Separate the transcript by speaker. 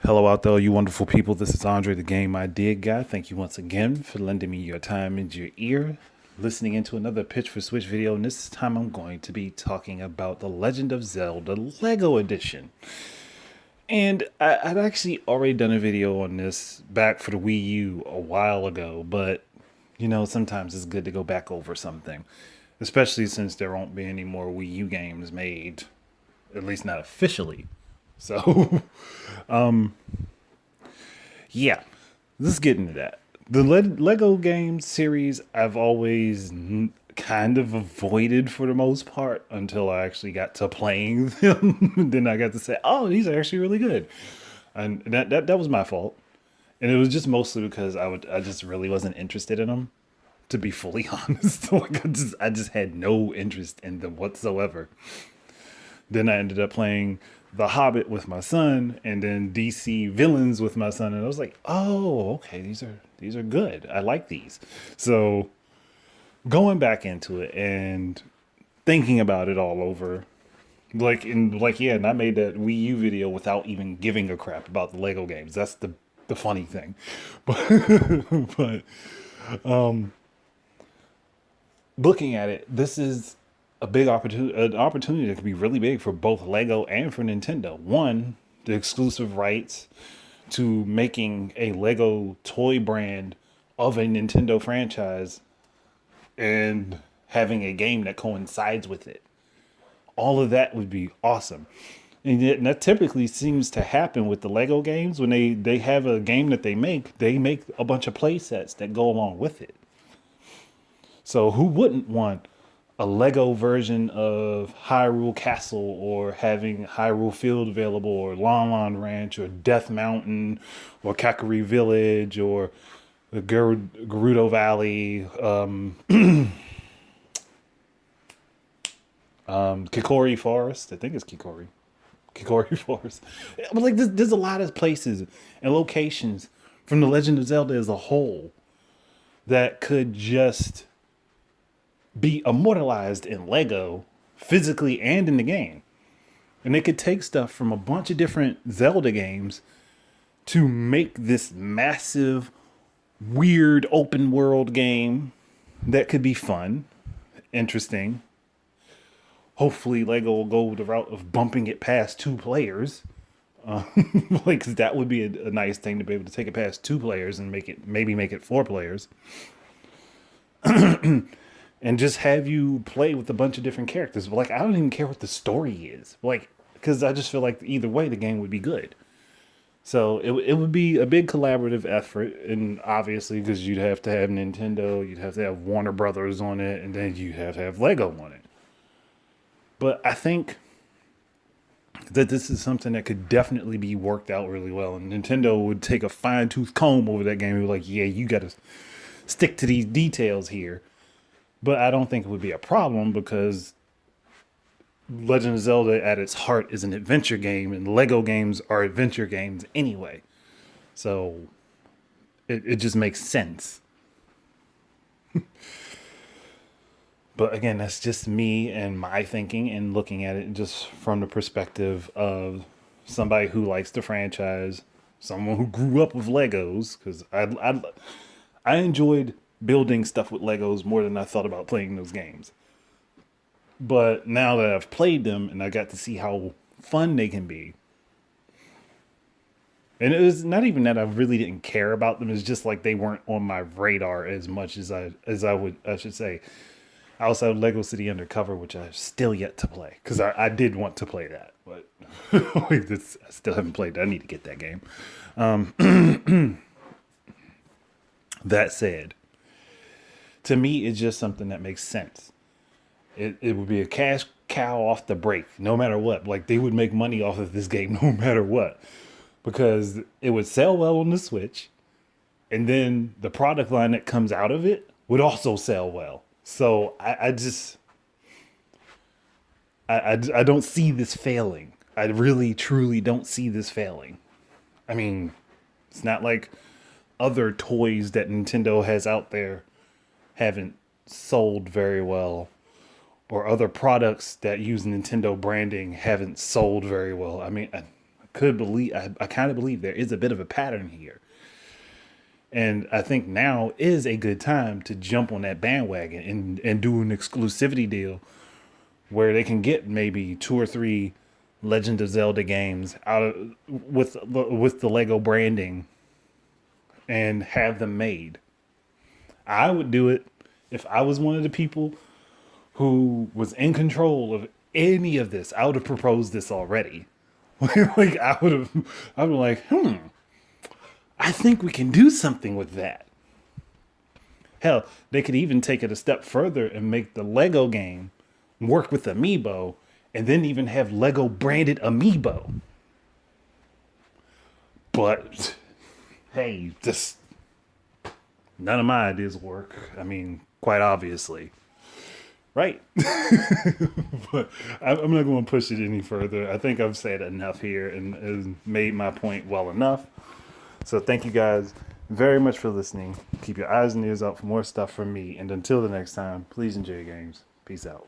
Speaker 1: Hello out there, you wonderful people. This is Andre, the Game Idea Guy. Thank you once again for lending me your time and your ear, listening into another Pitch for Switch video. And this time I'm going to be talking about The Legend of Zelda Lego Edition. And I'd actually already done a video on this back for the Wii U a while ago, but you know, sometimes it's good to go back over something, especially since there won't be any more Wii U games made, at least not officially. So, yeah, let's get into that. The Lego games series I've always kind of avoided for the most part until I actually got to playing them. Then I got to say, "Oh, these are actually really good," and that was my fault. And it was just mostly because I just really wasn't interested in them. To be fully honest, like I just had no interest in them whatsoever. Then I ended up playing The Hobbit with my son, and then DC Villains with my son, and I was like, "Oh, okay, these are good. I like these." So going back into it and thinking about it all over, yeah, and I made that Wii U video without even giving a crap about the Lego games. That's the funny thing, but looking at it, this is a big opportunity, an opportunity that could be really big for both Lego and for Nintendo. One, the exclusive rights to making a Lego toy brand of a Nintendo franchise and having a game that coincides with it. All of that would be awesome. And that typically seems to happen with the Lego games. When they have a game that they make a bunch of play sets that go along with it. So who wouldn't want a Lego version of Hyrule Castle, or having Hyrule Field available, or Lon Lon Ranch, or Death Mountain, or Kakariko Village, or the Gerudo Valley, Kikori Forest. I think it's Kikori Forest. But like, there's a lot of places and locations from The Legend of Zelda as a whole that could just be immortalized in Lego, physically and in the game. And they could take stuff from a bunch of different Zelda games to make this massive, weird open world game that could be fun, interesting. Hopefully Lego will go the route of bumping it past 2 players. Like, 'cause that would be a nice thing to be able to take it past 2 players and maybe make it 4 players. And just have you play with a bunch of different characters. But like, I don't even care what the story is. Like, because I just feel like either way, the game would be good. So it would be a big collaborative effort. And obviously, because you'd have to have Nintendo, you'd have to have Warner Brothers on it, and then you'd have to have Lego on it. But I think that this is something that could definitely be worked out really well. And Nintendo would take a fine tooth comb over that game and be like, "Yeah, you got to stick to these details here." But I don't think it would be a problem, because Legend of Zelda at its heart is an adventure game, and Lego games are adventure games anyway. So it just makes sense. But again, that's just me and my thinking and looking at it just from the perspective of somebody who likes the franchise, someone who grew up with Legos, because I enjoyed building stuff with Legos more than I thought about playing those games. But now that I've played them and I got to see how fun they can be, and it was not even that I really didn't care about them. It's just like they weren't on my radar as much as I should say, outside of Lego City Undercover, which I've still yet to play, because I did want to play that, but I still haven't played that. I need to get that game. That said, to me, it's just something that makes sense. It would be a cash cow off the break, no matter what. Like, they would make money off of this game no matter what, because it would sell well on the Switch, and then the product line that comes out of it would also sell well. So I don't see this failing. I really, truly don't see this failing. I mean, it's not like other toys that Nintendo has out there haven't sold very well, or other products that use Nintendo branding haven't sold very well. I mean, I kind of believe there is a bit of a pattern here. And I think now is a good time to jump on that bandwagon and do an exclusivity deal where they can get maybe 2 or 3 Legend of Zelda games out of with the Lego branding and have them made. I would do it if I was one of the people who was in control of any of this. I would have proposed this already. Like I would have like, I think we can do something with that. Hell, they could even take it a step further and make the Lego game work with Amiibo, and then even have Lego branded Amiibo. But hey, just none of my ideas work. I mean, quite obviously. Right. But I'm not going to push it any further. I think I've said enough here and made my point well enough. So thank you guys very much for listening. Keep your eyes and ears out for more stuff from me. And until the next time, please enjoy your games. Peace out.